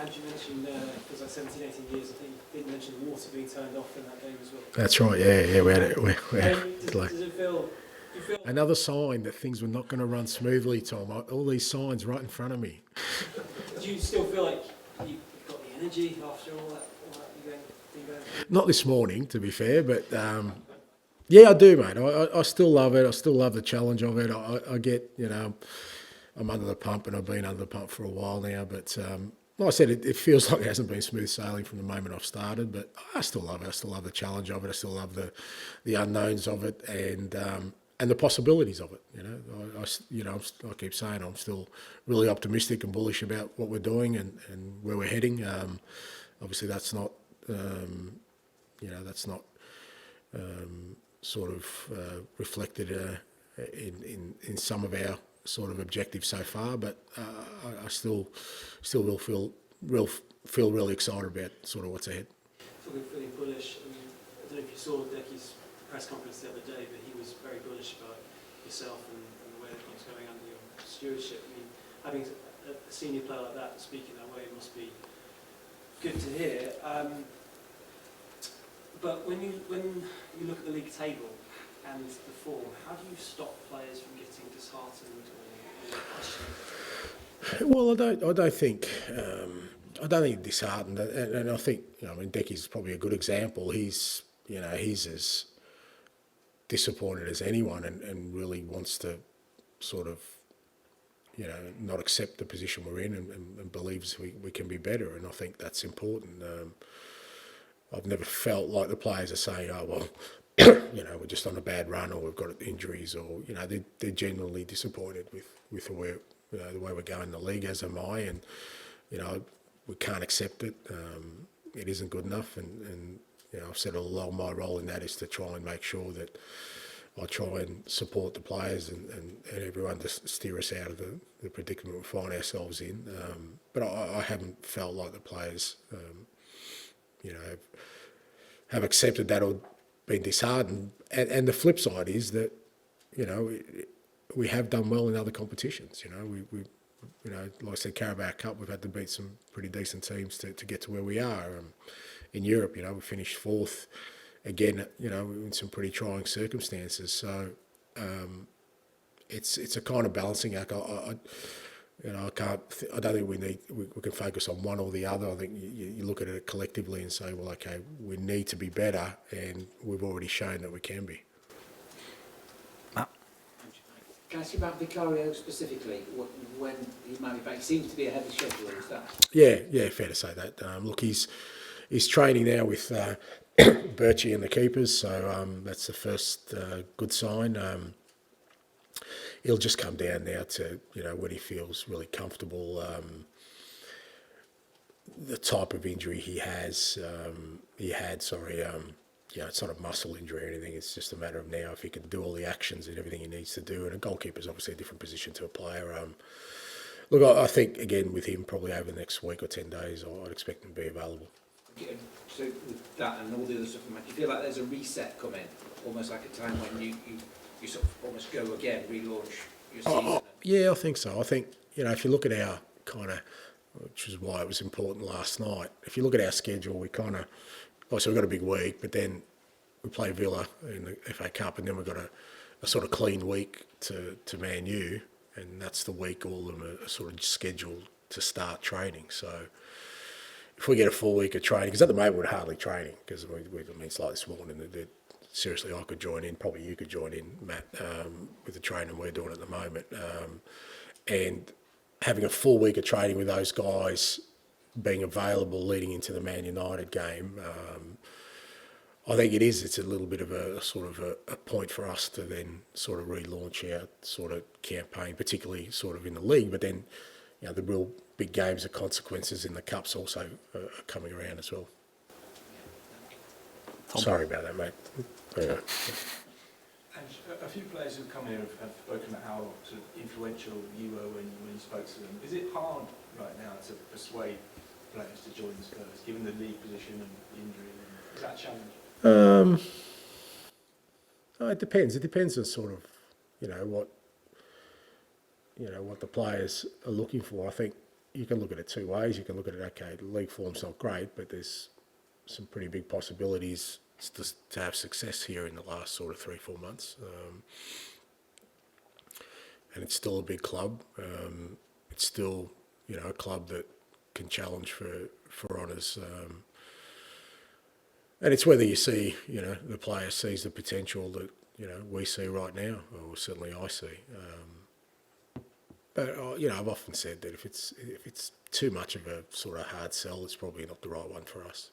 Ange, you mentioned, it was like 17, 18 years, I think you did mention water being turned off in that game as well. That's right, yeah, we had it. Does it feel... Another sign that things were not going to run smoothly, Tom. All these signs right in front of me. Do you still feel like you've got the energy after all that you're going through? Not this morning, to be fair, but yeah, I do, mate. I still love it. I still love the challenge of it. I get, I'm under the pump, and I've been under the pump for a while now. But like I said, it feels like it hasn't been smooth sailing from the moment I've started. But I still love it. I still love the challenge of it. I still love the unknowns of it, and the possibilities of it. I keep saying I'm still really optimistic and bullish about what we're doing and where we're heading. Obviously, that's not sort of reflected in some of our sort of objectives so far, but I still will feel really excited about sort of what's ahead. Feeling bullish. I don't know if you saw Decky's press conference the other day, but he was very bullish about yourself and the way the club's going under your stewardship. Having a senior player like that speaking that way must be good to hear. But when you look at the league table and the form, how do you stop players from getting disheartened or questioned? Well, I don't think disheartened, and I think Decky's probably a good example. He's as disappointed as anyone, and really wants to sort of not accept the position we're in, and believes we can be better, and I think that's important. I've never felt like the players are saying, "Oh well, we're just on a bad run, or we've got injuries," or they're genuinely disappointed with the way we're going in the league, as am I, and we can't accept it. It isn't good enough, and I've said all along my role in that is to try and make sure that I try and support the players and everyone to steer us out of the predicament we find ourselves in. But I haven't felt like the players, have accepted that or been disheartened. And the flip side is that, we have done well in other competitions. We like I said, Carabao Cup, we've had to beat some pretty decent teams to get to where we are. In Europe, we finished fourth again, in some pretty trying circumstances. So it's a kind of balancing act. I don't think we can focus on one or the other. I think you look at it collectively and say, well, okay, we need to be better, and we've already shown that we can be. Can I ask you about Vicario specifically? When he might be back? He seems to be ahead of schedule, is that? Yeah, fair to say that. Look, he's training now with Birchie and the keepers, so that's the first good sign. He'll just come down now to when he feels really comfortable. The type of injury he had. It's not a muscle injury or anything. It's just a matter of now if he can do all the actions and everything he needs to do. And a goalkeeper is obviously a different position to a player. Look, I think again with him probably over the next week or 10 days, I'd expect him to be available. So with that and all the other stuff, do you feel like there's a reset coming, almost like a time when you sort of almost go again, relaunch your season? Yeah, I think so. I think if you look at our kind of, which is why it was important last night. If you look at our schedule, we kind of. So we've got a big week, but then we play Villa in the FA Cup, and then we've got a sort of clean week to Man U, and that's the week all of them are sort of scheduled to start training. So if we get a full week of training, because at the moment we're hardly training, because it's like this morning that seriously I could join in, probably you could join in, Matt, with the training we're doing at the moment, and having a full week of training with those guys being available leading into the Man United game, I think it's a little bit of a sort of a point for us to then sort of relaunch our sort of campaign, particularly sort of in the league, but then the real big games of consequences in the Cups also are coming around as well. Sorry about that, mate. Yeah. A few players who've come here have spoken about how sort of influential you were when you spoke to them. Is it hard right now to persuade players to join Spurs, given the league position and the injury? Is that a challenge? It depends. It depends on sort of, what the players are looking for. I think, you can look at it two ways. You can look at it, okay, the league form's not great, but there's some pretty big possibilities to have success here in the last sort of 3-4 months. And it's still a big club. It's still, a club that can challenge for honours. And it's whether you see, the player sees the potential that, we see right now, or certainly I see. But I've often said that if it's too much of a sort of hard sell, it's probably not the right one for us.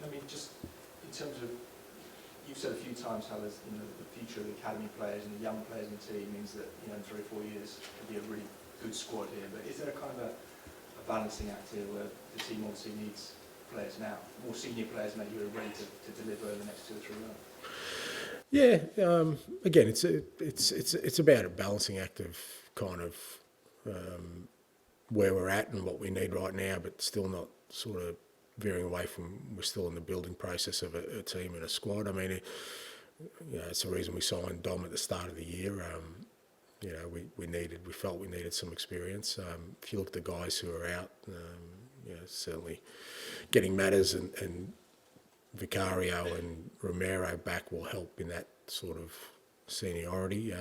I mean, just in terms of, you've said a few times how there's, the future of the academy players and the young players in the team means that, in 3 or 4 years, it'll be a really good squad here. But is there a kind of a balancing act here where the team obviously needs players now, more senior players maybe who are ready to deliver in the next 2 or 3 months? Yeah, again, it's about a balancing act of kind of where we're at and what we need right now, but still not sort of veering away from, we're still in the building process of a team and a squad. I mean, it's the reason we signed Dom at the start of the year. We felt we needed some experience. If you look at the guys who are out, certainly getting Matters and Vicario and Romero back will help in that sort of seniority.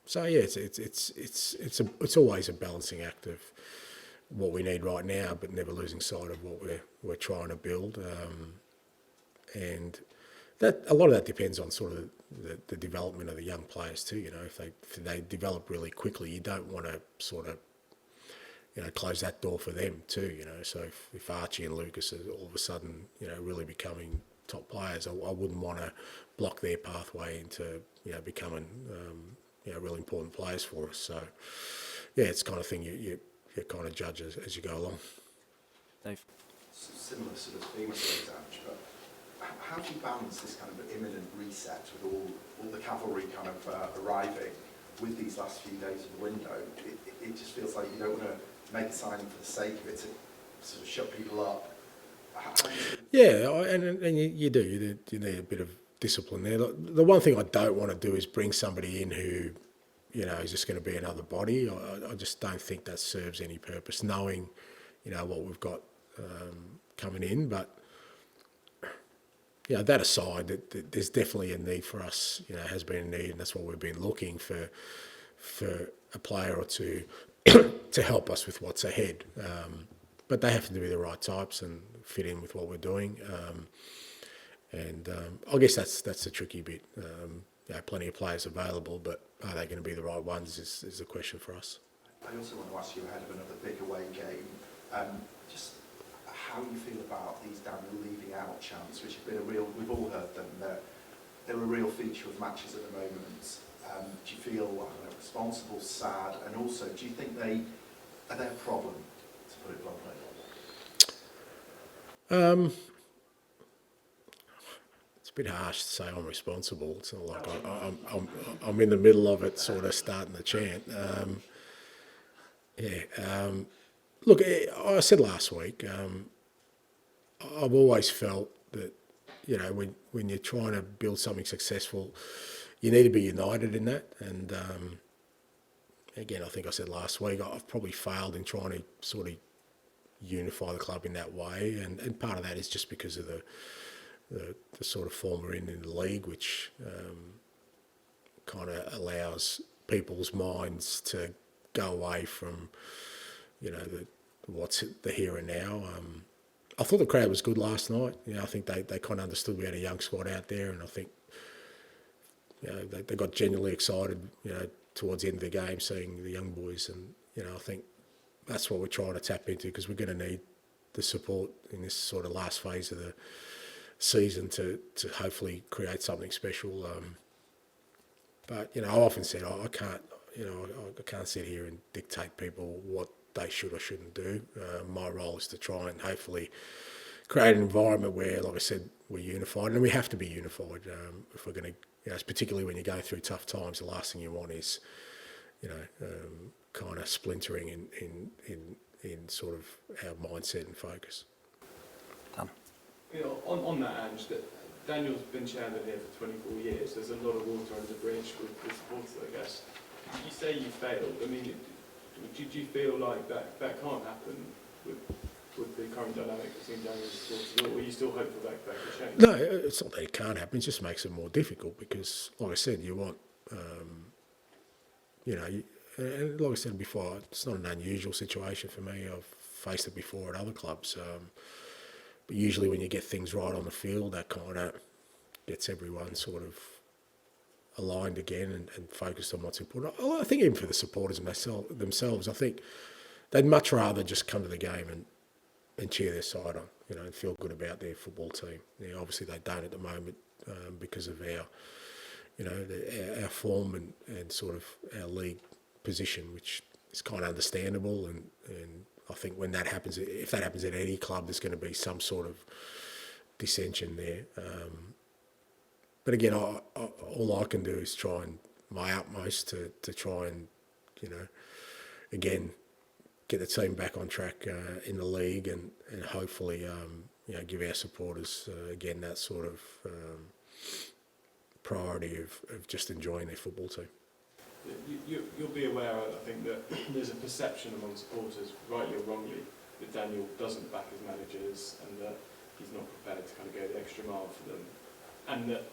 So yeah, it's always a balancing act of what we need right now, but never losing sight of what we're trying to build. And that a lot of that depends on sort of the development of the young players too. If they develop really quickly, you don't want to sort of close that door for them too. So if Archie and Lucas are all of a sudden really becoming top players, I wouldn't want to block their pathway into becoming really important players for us. So yeah, it's the kind of thing you kind of judge as you go along. Dave? Similar sort of themes, Ange, but how do you balance this kind of imminent reset with all the cavalry kind of arriving with these last few days of the window? It just feels like you don't want to make a signing for the sake of it to sort of shut people up. Yeah, and you do. You need a bit of discipline there. The one thing I don't want to do is bring somebody in who, is just going to be another body. I just don't think that serves any purpose, knowing, what we've got coming in. But, that aside, that there's definitely a need for us, has been a need, and that's what we've been looking for a player or two to help us with what's ahead. But they have to be the right types and fit in with what we're doing. And I guess that's the tricky bit. Plenty of players available, but are they going to be the right ones is the question for us. I also want to ask you ahead of another big away game, just how you feel about these Daniel leaving out chants, which have been we've all heard them, they're a real feature of matches at the moment. Do you feel responsible, sad, and also do you think are they a problem, to put it bluntly? It's a bit harsh to say I'm responsible. It's not like I'm in the middle of it, sort of starting the chant. Look, I said last week, I've always felt that when you're trying to build something successful, you need to be united in that. And again, I think I said last week, I've probably failed in trying to sort of unify the club in that way, and part of that is just because of the sort of form we're in the league, which kind of allows people's minds to go away from what's the here and now. I thought the crowd was good last night. I think they kind of understood we had a young squad out there, and I think they got genuinely excited towards the end of the game, seeing the young boys, and I think that's what we're trying to tap into, because we're going to need the support in this sort of last phase of the season to hopefully create something special. But I often said I can't sit here and dictate people what they should or shouldn't do. My role is to try and hopefully create an environment where, like I said, we're unified, and we have to be unified if we're going to. Particularly when you're going through tough times, the last thing you want is kind of splintering in sort of our mindset and focus. Done. On that, Ange, that Daniel's been chairman here for 24 years. There's a lot of water under the bridge with the supporters, I guess. You say you failed. I mean, Do you feel like that can't happen with the current dynamic between Daniel and supporters, or are you still hopeful that could change? No, it's not that it can't happen. It just makes it more difficult because, like I said, you want, and like I said before, it's not an unusual situation for me. I've faced it before at other clubs. But usually when you get things right on the field, that kind of gets everyone sort of aligned again and focused on what's important. I think even for the supporters themselves, I think they'd much rather just come to the game and cheer their side on, and feel good about their football team. Obviously they don't at the moment because of our, our form and sort of our league position, which is kind of understandable. And I think when that happens, if that happens at any club, there's going to be some sort of dissension there. But again, all I can do is try and my utmost to try and, again, get the team back on track in the league and hopefully, give our supporters, again, that sort of priority of just enjoying their football team. You'll be aware, I think, that there's a perception among supporters, rightly or wrongly, that Daniel doesn't back his managers and that he's not prepared to kind of go the extra mile for them, and that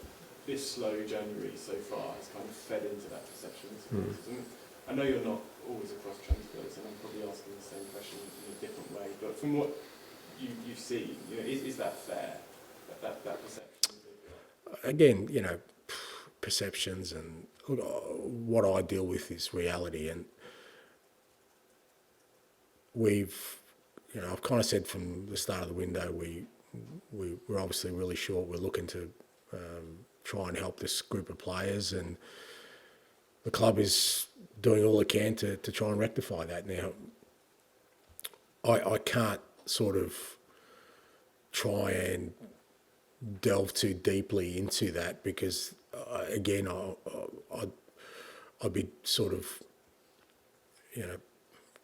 this slow January so far has kind of fed into that perception of supporters. And I know you're not always across transfers, and I'm probably asking the same question in a different way, but from what you've seen, is that fair, that perception? Again, perceptions and what I deal with is reality, and I've kind of said from the start of the window we're obviously really short. We're looking to try and help this group of players, and the club is doing all it can to try and rectify that. Now, I can't sort of try and delve too deeply into that because, again, I'd be sort of,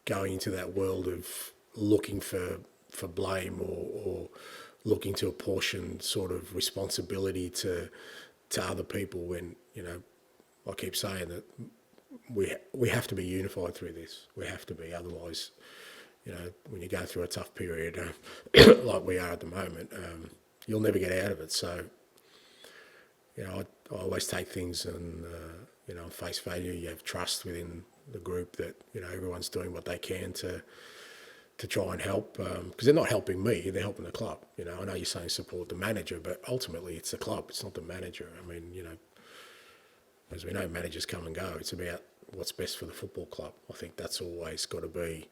going into that world of looking for blame or looking to apportion sort of responsibility to other people when, I keep saying that we have to be unified through this. We have to be, otherwise, when you go through a tough period like we are at the moment, you'll never get out of it. So, I always take things and, on face value. You have trust within the group that, everyone's doing what they can to try and help, because they're not helping me, they're helping the club. I know you're saying support the manager, but ultimately it's the club, it's not the manager. I mean, as we know, managers come and go. It's about what's best for the football club. I think that's always got to be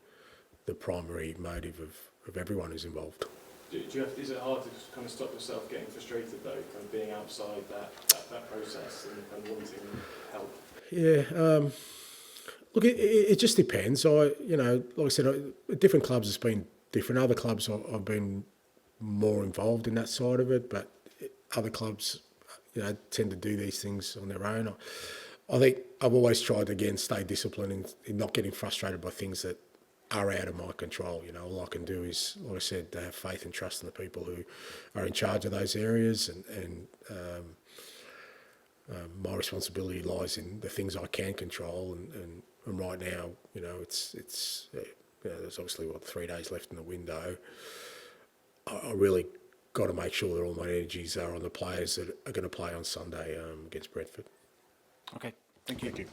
the primary motive of everyone who's involved. Is it hard to kind of stop yourself getting frustrated though, kind of being outside that process and wanting help? Yeah, look, it just depends. Like I said, different clubs has been different. Other clubs I've been more involved in that side of it, but other clubs, tend to do these things on their own. I think I've always tried to, again, stay disciplined in not getting frustrated by things that are out of my control. All I can do is, like I said, to have faith and trust in the people who are in charge of those areas, and my responsibility lies in the things I can control. And right now, it's there's obviously 3 days left in the window. I really got to make sure that all my energies are on the players that are going to play on Sunday against Brentford. Okay, thank you. Thank you.